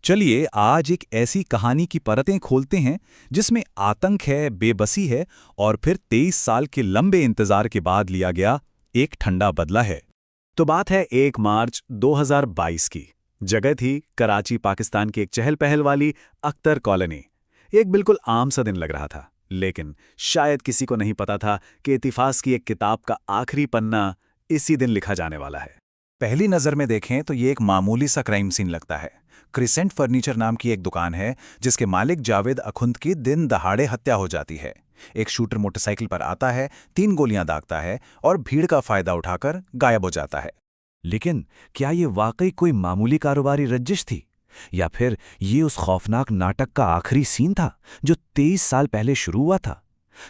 चलिए आज एक ऐसी कहानी की परतें खोलते हैं जिसमें आतंक है, बेबसी है और फिर 23 साल के लंबे इंतजार के बाद लिया गया एक ठंडा बदला है। तो बात है 1 मार्च 2022 की। जगह थी कराची, पाकिस्तान की एक चहल पहल वाली अख्तर कॉलोनी। एक बिल्कुल आम सा दिन लग रहा था, लेकिन शायद किसी को नहीं पता था कि इतिहास की एक किताब का आखिरी पन्ना इसी दिन लिखा जाने वाला है। पहली नज़र में देखें तो ये एक मामूली सा क्राइम सीन लगता है। क्रिसेंट फर्नीचर नाम की एक दुकान है जिसके मालिक जावेद अखुंद की दिन दहाड़े हत्या हो जाती है। एक शूटर मोटरसाइकिल पर आता है, 3 गोलियां दागता है और भीड़ का फायदा उठाकर गायब हो जाता है। लेकिन क्या ये वाकई कोई मामूली कारोबारी रंजिश थी, या फिर ये उस खौफनाक नाटक का आखिरी सीन था जो 23 साल पहले शुरू हुआ था?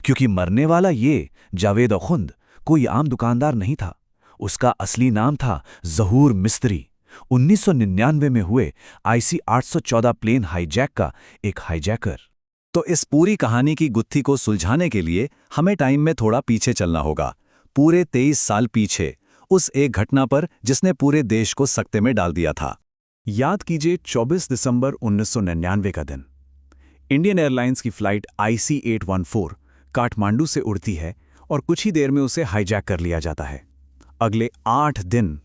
क्योंकि मरने वाला ये जावेद अखुंद कोई आम दुकानदार नहीं था। उसका असली नाम था ज़हूर मिस्त्री। 1999 में हुए IC 814 प्लेन हाईजैक का एक हाईजैकर। तो इस पूरी कहानी की गुत्थी को सुलझाने के लिए हमें टाइम में थोड़ा पीछे चलना होगा, पूरे 23 साल पीछे, उस एक घटना पर जिसने पूरे देश को सकते में डाल दिया था। याद कीजिए 24 दिसंबर 1999 का दिन। इंडियन एयरलाइंस की फ्लाइट IC 814 काठमांडू से उड़ती है और कुछ ही देर में उसे हाईजैक कर लिया जाता है। अगले 8 दिन,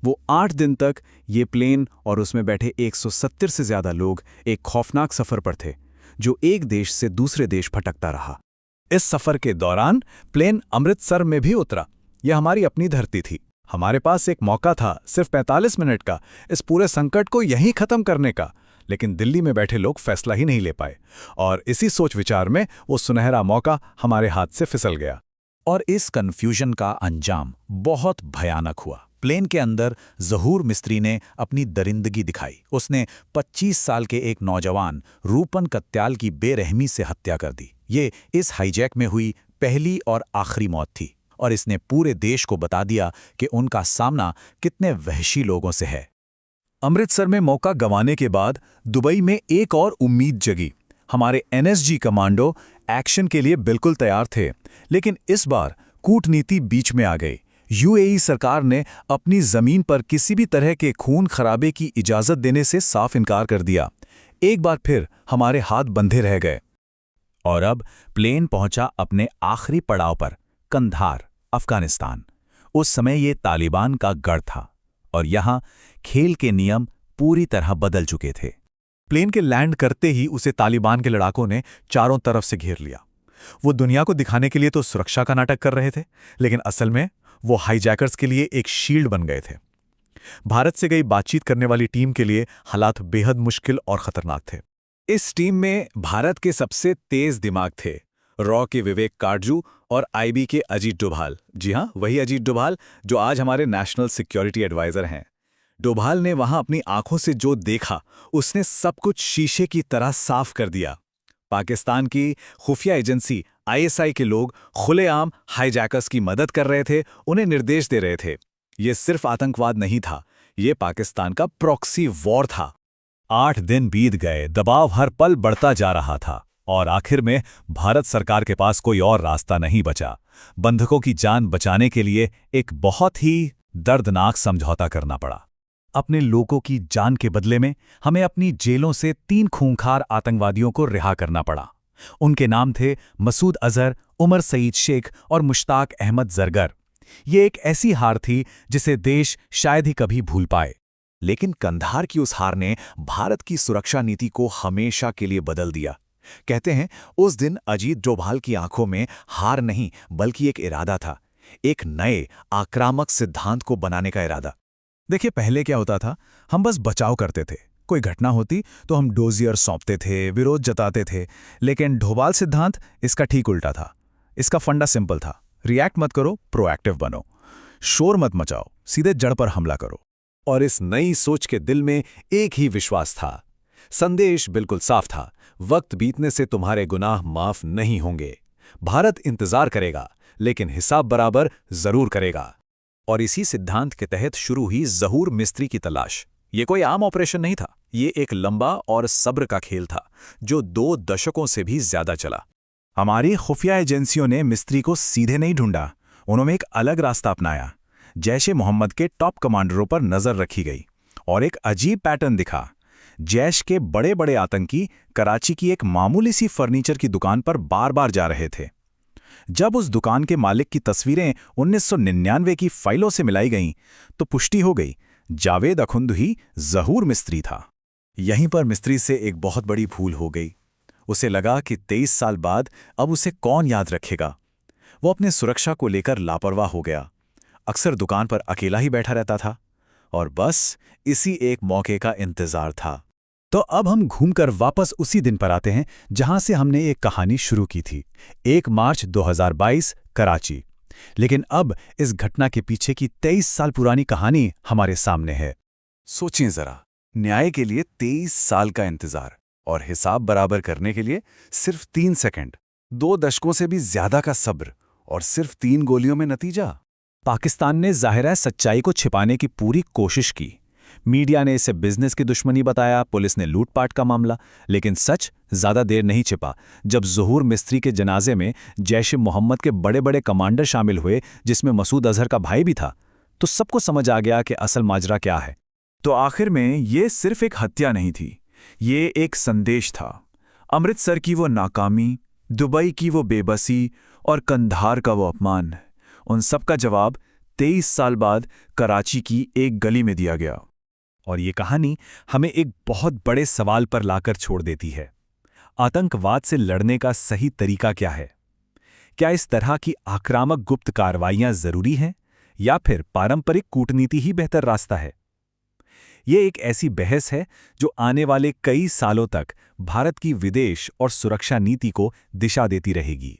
वो 8 दिन तक ये प्लेन और उसमें बैठे 170 से ज्यादा लोग एक खौफनाक सफर पर थे, जो एक देश से दूसरे देश भटकता रहा। इस सफर के दौरान प्लेन अमृतसर में भी उतरा। यह हमारी अपनी धरती थी। हमारे पास एक मौका था सिर्फ 45 मिनट का इस पूरे संकट को यहीं खत्म करने का, लेकिन दिल्ली में बैठे लोग फैसला ही नहीं ले पाए और इसी सोच विचार में वो सुनहरा मौका हमारे हाथ से फिसल गया। और इस कन्फ्यूजन का अंजाम बहुत भयानक हुआ। प्लेन के अंदर ज़हूर मिस्त्री ने अपनी दरिंदगी दिखाई। उसने 25 साल के एक नौजवान रूपन कत्याल की बेरहमी से हत्या कर दी। ये इस हाईजैक में हुई पहली और आखिरी मौत थी और इसने पूरे देश को बता दिया कि उनका सामना कितने वहशी लोगों से है। अमृतसर में मौका गंवाने के बाद दुबई में एक और उम्मीद जगी। हमारे NSG कमांडो एक्शन के लिए बिल्कुल तैयार थे, लेकिन इस बार कूटनीति बीच में आ गई। UAE सरकार ने अपनी जमीन पर किसी भी तरह के खून खराबे की इजाजत देने से साफ इनकार कर दिया। एक बार फिर हमारे हाथ बंधे रह गए। और अब प्लेन पहुंचा अपने आखिरी पड़ाव पर, कंधार, अफगानिस्तान। उस समय ये तालिबान का गढ़ था और यहां खेल के नियम पूरी तरह बदल चुके थे। प्लेन के लैंड करते ही उसे तालिबान के लड़ाकों ने चारों तरफ से घेर लिया। वो दुनिया को दिखाने के लिए तो सुरक्षा का नाटक कर रहे थे, लेकिन असल में वो हाईजैकर्स के लिए एक शील्ड बन गए थे। भारत से गई बातचीत करने वाली टीम के लिए हालात बेहद मुश्किल और खतरनाक थे। इस टीम में भारत के सबसे तेज दिमाग थे, रॉ के विवेक काटजू और IB के अजीत डोभाल। जी हाँ, वही अजीत डोभाल जो आज हमारे नेशनल सिक्योरिटी एडवाइजर हैं। डोभाल ने वहां अपनी आंखों से जो देखा, उसने सब कुछ शीशे की तरह साफ कर दिया। पाकिस्तान की खुफिया एजेंसी ISI के लोग खुलेआम हाईजैकर्स की मदद कर रहे थे, उन्हें निर्देश दे रहे थे। ये सिर्फ आतंकवाद नहीं था, ये पाकिस्तान का प्रॉक्सी वॉर था। 8 दिन बीत गए, दबाव हर पल बढ़ता जा रहा था और आखिर में भारत सरकार के पास कोई और रास्ता नहीं बचा। बंधकों की जान बचाने के लिए एक बहुत ही दर्दनाक समझौता करना पड़ा। अपने लोगों की जान के बदले में हमें अपनी जेलों से 3 खूंखार आतंकवादियों को रिहा करना पड़ा। उनके नाम थे मसूद अजहर, उमर सईद शेख और मुश्ताक अहमद जरगर। ये एक ऐसी हार थी जिसे देश शायद ही कभी भूल पाए। लेकिन कंधार की उस हार ने भारत की सुरक्षा नीति को हमेशा के लिए बदल दिया। कहते हैं उस दिन अजीत डोभाल की आंखों में हार नहीं बल्कि एक इरादा था, एक नए आक्रामक सिद्धांत को बनाने का इरादा। देखिए, पहले क्या होता था, हम बस बचाव करते थे। कोई घटना होती तो हम डोजियर सौंपते थे, विरोध जताते थे। लेकिन डोभाल सिद्धांत इसका ठीक उल्टा था। इसका फंडा सिंपल था, रिएक्ट मत करो, प्रोएक्टिव बनो। शोर मत मचाओ, सीधे जड़ पर हमला करो। और इस नई सोच के दिल में एक ही विश्वास था। संदेश बिल्कुल साफ था, वक्त बीतने से तुम्हारे गुनाह माफ नहीं होंगे। भारत इंतजार करेगा, लेकिन हिसाब बराबर जरूर करेगा। और इसी सिद्धांत के तहत शुरू हुई ज़हूर मिस्त्री की तलाश। ये कोई आम ऑपरेशन नहीं था, ये एक लंबा और सब्र का खेल था जो 2 दशकों से भी ज्यादा चला। हमारी खुफिया एजेंसियों ने मिस्त्री को सीधे नहीं ढूंढा, उन्होंने एक अलग रास्ता अपनाया। जैश-ए-मोहम्मद के टॉप कमांडरों पर नजर रखी गई और एक अजीब पैटर्न दिखा। जैश के बड़े बड़े आतंकी कराची की एक मामूली सी फर्नीचर की दुकान पर बार बार जा रहे थे। जब उस दुकान के मालिक की तस्वीरें 1999 की फाइलों से मिलाई गईं, तो पुष्टि हो गई जावेद अखुंद ही ज़हूर मिस्त्री था। यहीं पर मिस्त्री से एक बहुत बड़ी भूल हो गई। उसे लगा कि 23 साल बाद अब उसे कौन याद रखेगा। वो अपने सुरक्षा को लेकर लापरवाह हो गया। अक्सर दुकान पर अकेला ही बैठा रहता था और बस इसी एक मौके का इंतजार था। तो अब हम घूमकर वापस उसी दिन पर आते हैं जहां से हमने एक कहानी शुरू की थी, 1 मार्च 2022 कराची। लेकिन अब इस घटना के पीछे की 23 साल पुरानी कहानी हमारे सामने है। सोचें जरा, न्याय के लिए 23 साल का इंतजार और हिसाब बराबर करने के लिए सिर्फ 3 सेकंड, 2 दशकों से भी ज्यादा का सब्र और सिर्फ 3 गोलियों में नतीजा। पाकिस्तान ने ज़ाहिर सच्चाई को छिपाने की पूरी कोशिश की। मीडिया ने इसे बिजनेस की दुश्मनी बताया, पुलिस ने लूटपाट का मामला, लेकिन सच ज़्यादा देर नहीं छिपा। जब ज़हूर मिस्त्री के जनाजे में जैश-ए-मोहम्मद के बड़े बड़े कमांडर शामिल हुए, जिसमें मसूद अजहर का भाई भी था, तो सबको समझ आ गया कि असल माजरा क्या है। तो आखिर में ये सिर्फ एक हत्या नहीं थी, ये एक संदेश था। अमृतसर की वो नाकामी, दुबई की वो बेबसी और कंधार का वो अपमान, उन सब का जवाब 23 साल बाद कराची की एक गली में दिया गया। और ये कहानी हमें एक बहुत बड़े सवाल पर लाकर छोड़ देती है। आतंकवाद से लड़ने का सही तरीका क्या है? क्या इस तरह की आक्रामक गुप्त कार्रवाइयां जरूरी हैं या फिर पारंपरिक कूटनीति ही बेहतर रास्ता है? ये एक ऐसी बहस है जो आने वाले कई सालों तक भारत की विदेश और सुरक्षा नीति को दिशा देती रहेगी।